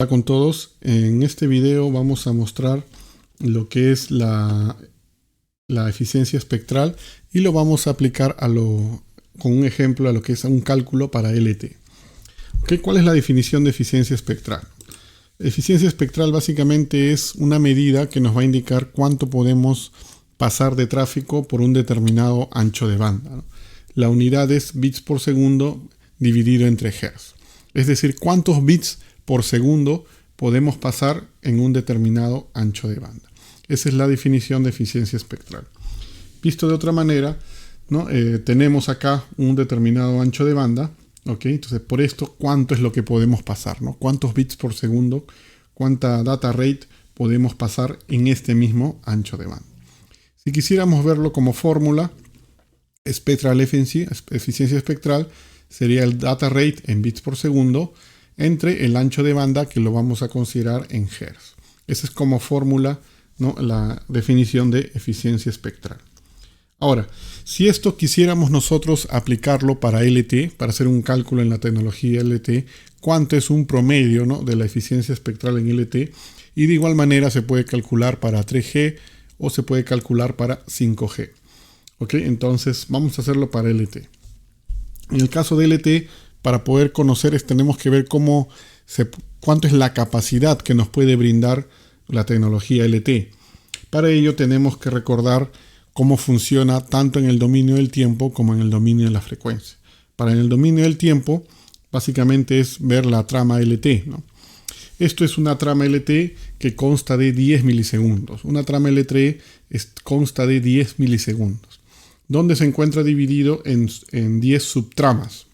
Hola con todos. En este video vamos a mostrar lo que es la eficiencia espectral y lo vamos a aplicar con un ejemplo a lo que es un cálculo para LT. ¿Cuál es la definición de eficiencia espectral? Eficiencia espectral básicamente es una medida que nos va a indicar cuánto podemos pasar de tráfico por un determinado ancho de banda, ¿no? La unidad es bits por segundo dividido entre hertz. Es decir, cuántos bits por segundo podemos pasar en un determinado ancho de banda. Esa es la definición de eficiencia espectral. Visto de otra manera, ¿no? Tenemos acá un determinado ancho de banda. Entonces, por esto, ¿cuánto es lo que podemos pasar, ¿no? ¿Cuántos bits por segundo, cuánta data rate podemos pasar en este mismo ancho de banda? Si quisiéramos verlo como fórmula, spectral eficiencia espectral sería el data rate en bits por segundo entre el ancho de banda, que lo vamos a considerar en hertz. Esa es como fórmula, ¿no? La definición de eficiencia espectral. Ahora, si esto quisiéramos nosotros aplicarlo para LT, para hacer un cálculo en la tecnología LT, cuánto es un promedio, ¿no? de la eficiencia espectral en LT, y de igual manera se puede calcular para 3G o se puede calcular para 5G. Entonces vamos a hacerlo para LT. En el caso de LT, para poder conocer tenemos que ver cuánto es la capacidad que nos puede brindar la tecnología LT. Para ello tenemos que recordar cómo funciona tanto en el dominio del tiempo como en el dominio de la frecuencia. Para en el dominio del tiempo, básicamente es ver la trama LT, ¿no? Esto es una trama LT que consta de 10 milisegundos. Una trama LT consta de 10 milisegundos, donde se encuentra dividido en 10 subtramas.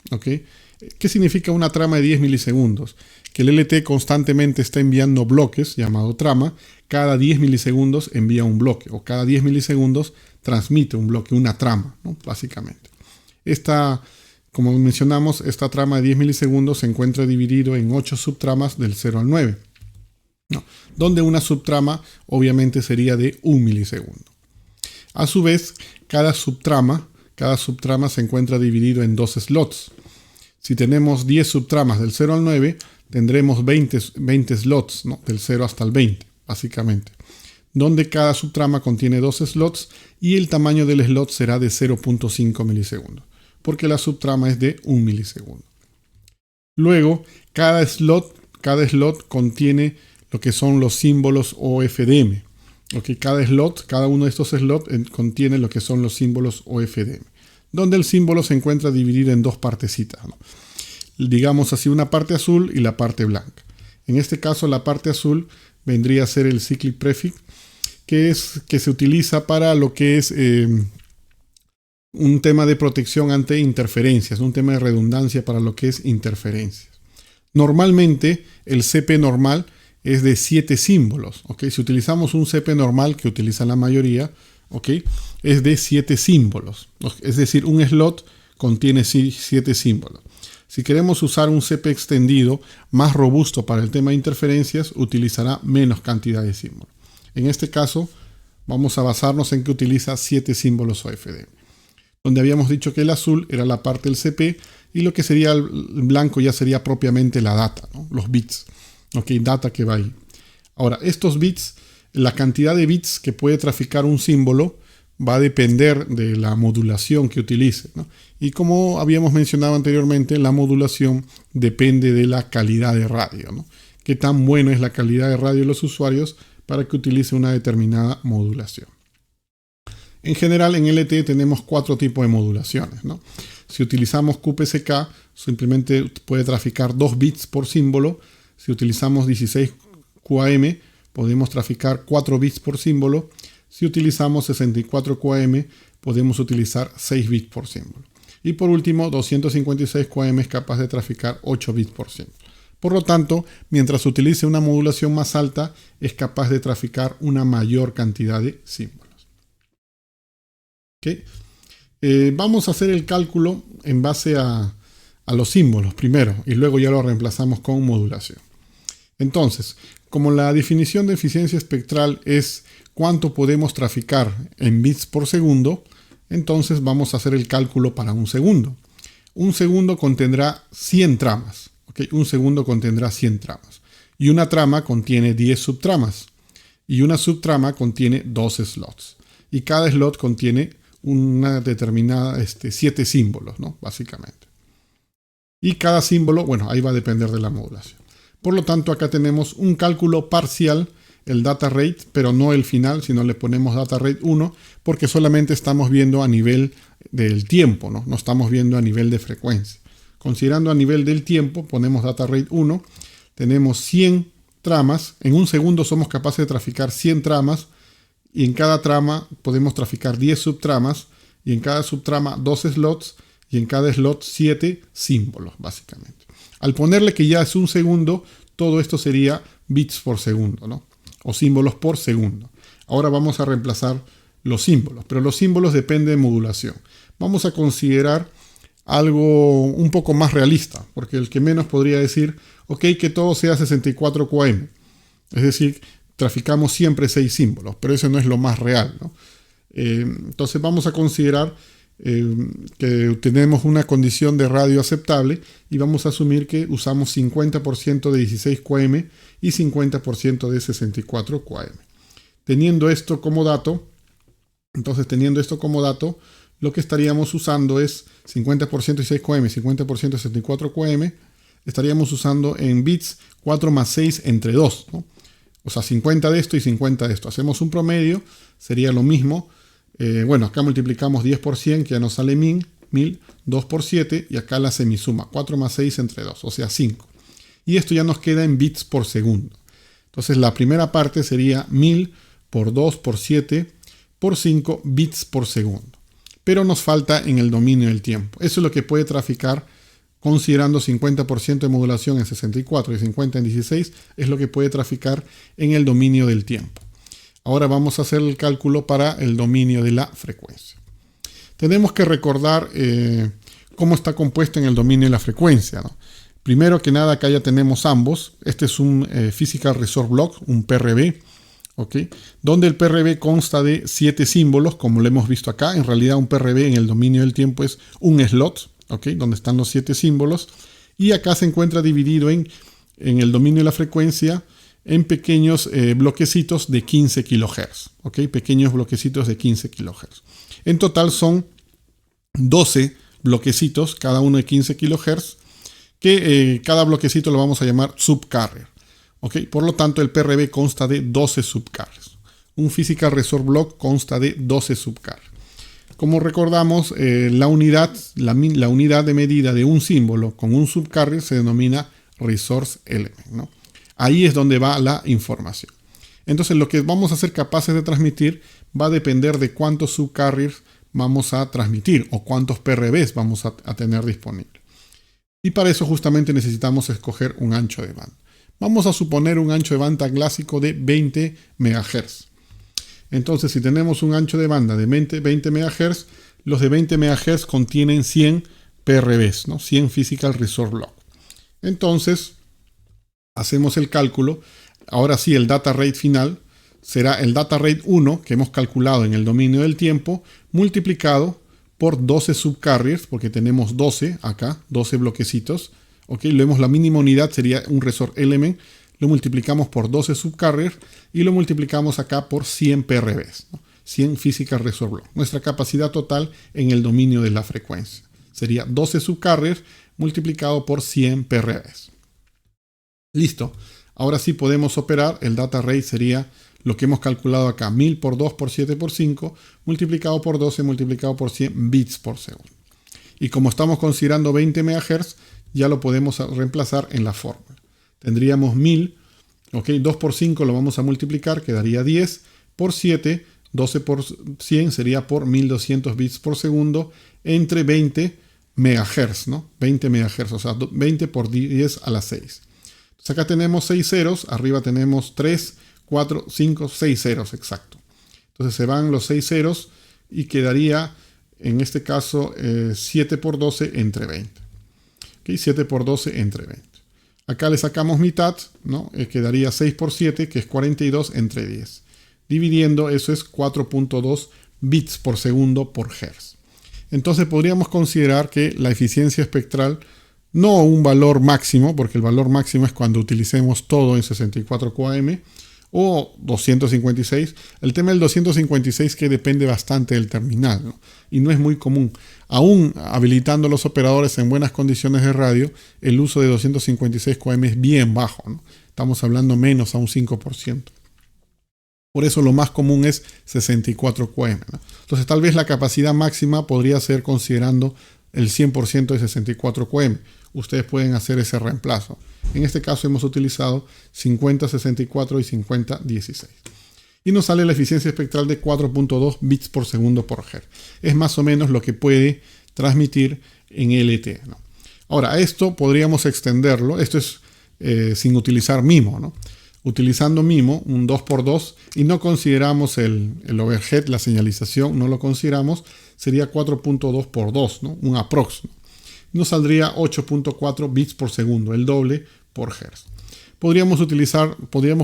¿Qué significa una trama de 10 milisegundos? Que el LT constantemente está enviando bloques, llamado trama. Cada 10 milisegundos envía un bloque, o cada 10 milisegundos transmite un bloque, una trama, ¿no? Básicamente. Como mencionamos, esta trama de 10 milisegundos se encuentra dividido en 8 subtramas del 0 al 9, ¿no? Donde una subtrama obviamente sería de 1 milisegundo. A su vez, cada subtrama se encuentra dividido en 2 slots. Si tenemos 10 subtramas del 0 al 9, tendremos 20 slots, ¿no? Del 0 hasta el 20, básicamente. Donde cada subtrama contiene 2 slots y el tamaño del slot será de 0.5 milisegundos, porque la subtrama es de 1 milisegundo. Luego, cada slot contiene lo que son los símbolos OFDM. Cada uno de estos slots contiene lo que son los símbolos OFDM, donde el símbolo se encuentra dividido en dos partecitas, ¿no? Digamos así, una parte azul y la parte blanca. En este caso, la parte azul vendría a ser el cyclic prefix, que se utiliza para lo que es un tema de protección ante interferencias, un tema de redundancia para lo que es interferencias. Normalmente, el CP normal es de 7 símbolos. Si utilizamos un CP normal, que utiliza la mayoría, es de 7 símbolos. Es decir, un slot contiene 7 símbolos. Si queremos usar un CP extendido más robusto para el tema de interferencias, utilizará menos cantidad de símbolos. En este caso, vamos a basarnos en que utiliza 7 símbolos OFDM. Donde habíamos dicho que el azul era la parte del CP y lo que sería el blanco ya sería propiamente la data, ¿no? Los bits. Data que va ahí. Ahora, estos bits, la cantidad de bits que puede traficar un símbolo va a depender de la modulación que utilice, ¿no? Y como habíamos mencionado anteriormente, la modulación depende de la calidad de radio, ¿no? Qué tan buena es la calidad de radio de los usuarios para que utilice una determinada modulación. En general, en LTE tenemos 4 tipos de modulaciones, ¿no? Si utilizamos QPSK, simplemente puede traficar 2 bits por símbolo. Si utilizamos 16 QAM, podemos traficar 4 bits por símbolo. Si utilizamos 64 QAM, podemos utilizar 6 bits por símbolo. Y por último, 256 QAM es capaz de traficar 8 bits por símbolo. Por lo tanto, mientras utilice una modulación más alta, es capaz de traficar una mayor cantidad de símbolos. Vamos a hacer el cálculo en base a los símbolos primero y luego ya lo reemplazamos con modulación. Entonces, como la definición de eficiencia espectral es cuánto podemos traficar en bits por segundo, entonces vamos a hacer el cálculo para un segundo. Un segundo contendrá 100 tramas. Un segundo contendrá 100 tramas. Y una trama contiene 10 subtramas. Y una subtrama contiene 12 slots. Y cada slot contiene una determinada 7 símbolos, ¿no? Básicamente. Y cada símbolo, bueno, ahí va a depender de la modulación. Por lo tanto, acá tenemos un cálculo parcial, el data rate, pero no el final, sino le ponemos data rate 1, porque solamente estamos viendo a nivel del tiempo, ¿no? No estamos viendo a nivel de frecuencia. Considerando a nivel del tiempo, ponemos data rate 1, tenemos 100 tramas, en un segundo somos capaces de traficar 100 tramas, y en cada trama podemos traficar 10 subtramas, y en cada subtrama 12 slots, y en cada slot 7 símbolos, básicamente. Al ponerle que ya es un segundo, todo esto sería bits por segundo, ¿no? O símbolos por segundo. Ahora vamos a reemplazar los símbolos, pero los símbolos dependen de modulación. Vamos a considerar algo un poco más realista, porque el que menos podría decir, ok, que todo sea 64 QAM. Es decir, traficamos siempre 6 símbolos, pero eso no es lo más real, ¿no? Entonces vamos a considerar que tenemos una condición de radio aceptable y vamos a asumir que usamos 50% de 16 QAM y 50% de 64 QAM. Teniendo esto como dato, lo que estaríamos usando es 50% de 16 QAM y 50% de 64 QAM. Estaríamos usando en bits 4 más 6 entre 2, ¿no? O sea, 50 de esto y 50 de esto. Hacemos un promedio, sería lo mismo. Bueno, acá multiplicamos 10 por 100, que ya nos sale 1000, 2 por 7, y acá la semisuma, 4 más 6 entre 2, o sea 5. Y esto ya nos queda en bits por segundo. Entonces la primera parte sería 1000 por 2 por 7 por 5 bits por segundo. Pero nos falta en el dominio del tiempo. Eso es lo que puede traficar, considerando 50% de modulación en 64 y 50 en 16, es lo que puede traficar en el dominio del tiempo. Ahora vamos a hacer el cálculo para el dominio de la frecuencia. Tenemos que recordar cómo está compuesto en el dominio de la frecuencia, ¿no? Primero que nada, acá ya tenemos ambos. Este es un Physical Resource Block, un PRB, ¿okay? Donde el PRB consta de 7 símbolos, como lo hemos visto acá. En realidad un PRB en el dominio del tiempo es un slot, ¿okay? Donde están los 7 símbolos. Y acá se encuentra dividido en el dominio de la frecuencia en pequeños bloquecitos de 15 kHz. ¿Okay? Pequeños bloquecitos de 15 kHz. En total son 12 bloquecitos, cada uno de 15 kHz, que cada bloquecito lo vamos a llamar subcarrier. ¿Okay? Por lo tanto, el PRB consta de 12 subcarriers. Un Physical Resource Block consta de 12 subcarriers. Como recordamos, la unidad de medida de un símbolo con un subcarrier se denomina Resource Element, ¿no? Ahí es donde va la información. Entonces lo que vamos a ser capaces de transmitir va a depender de cuántos subcarriers vamos a transmitir o cuántos PRBs vamos a tener disponibles. Y para eso justamente necesitamos escoger un ancho de banda. Vamos a suponer un ancho de banda clásico de 20 MHz. Entonces si tenemos un ancho de banda de 20 MHz, los de 20 MHz contienen 100 PRBs, ¿no? 100 Physical Resource Block. Entonces hacemos el cálculo. Ahora sí, el data rate final será el data rate 1 que hemos calculado en el dominio del tiempo multiplicado por 12 subcarriers, porque tenemos 12 acá, 12 bloquecitos. ¿Okay? La mínima unidad sería un resource element. Lo multiplicamos por 12 subcarriers y lo multiplicamos acá por 100 PRBs, ¿no? 100 Physical Resource Block. Nuestra capacidad total en el dominio de la frecuencia sería 12 subcarriers multiplicado por 100 PRBs. Listo. Ahora sí podemos operar. El data rate sería lo que hemos calculado acá. 1000 por 2 por 7 por 5 multiplicado por 12 multiplicado por 100 bits por segundo. Y como estamos considerando 20 MHz, ya lo podemos reemplazar en la fórmula. Tendríamos 1000. ¿Ok? 2 por 5 lo vamos a multiplicar. Quedaría 10 por 7. 12 por 100 sería por 1200 bits por segundo entre 20 MHz, ¿no? 20 MHz, o sea, 20 por 10 a la 6. Entonces acá tenemos 6 ceros, arriba tenemos 3, 4, 5, 6 ceros, exacto. Entonces se van los 6 ceros y quedaría, en este caso, 7 por 12 entre 20. ¿Okay? 7 por 12 entre 20. Acá le sacamos mitad, ¿no? Quedaría 6 por 7, que es 42 entre 10. Dividiendo, eso es 4.2 bits por segundo por hertz. Entonces podríamos considerar que la eficiencia espectral No un valor máximo, porque el valor máximo es cuando utilicemos todo en 64 QAM o 256. El tema del 256 es que depende bastante del terminal, ¿no? Y no es muy común. Aún habilitando los operadores en buenas condiciones de radio, el uso de 256 QAM es bien bajo, ¿no? Estamos hablando menos a un 5%. Por eso lo más común es 64 QAM, ¿no? Entonces tal vez la capacidad máxima podría ser considerando el 100% de 64 QAM. Ustedes pueden hacer ese reemplazo. En este caso hemos utilizado 50-64 y 50-16. Y nos sale la eficiencia espectral de 4.2 bits por segundo por Hz. Es más o menos lo que puede transmitir en LTE, ¿no? Ahora, a esto podríamos extenderlo. Esto es sin utilizar MIMO, ¿no? Utilizando MIMO, un 2x2, y no consideramos el overhead, la señalización, no lo consideramos, sería 4.2 por 2, ¿no? Un aprox, ¿no? Nos saldría 8.4 bits por segundo, el doble por hertz. Podríamos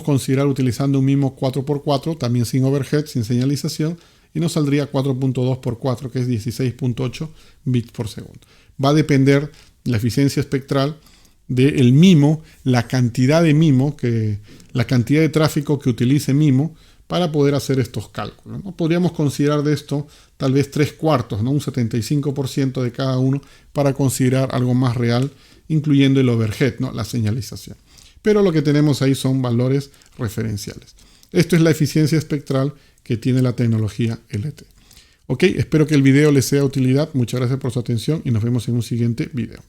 considerar utilizando un MIMO 4x4, también sin overhead, sin señalización, y nos saldría 4.2 por 4, que es 16.8 bits por segundo. Va a depender la eficiencia espectral del MIMO, la cantidad de MIMO, la cantidad de tráfico que utilice MIMO para poder hacer estos cálculos, ¿no? Podríamos considerar de esto tal vez 3/4, ¿no? Un 75% de cada uno para considerar algo más real, incluyendo el overhead, ¿no? La señalización. Pero lo que tenemos ahí son valores referenciales. Esto es la eficiencia espectral que tiene la tecnología LTE. Ok, espero que el video les sea de utilidad. Muchas gracias por su atención y nos vemos en un siguiente video.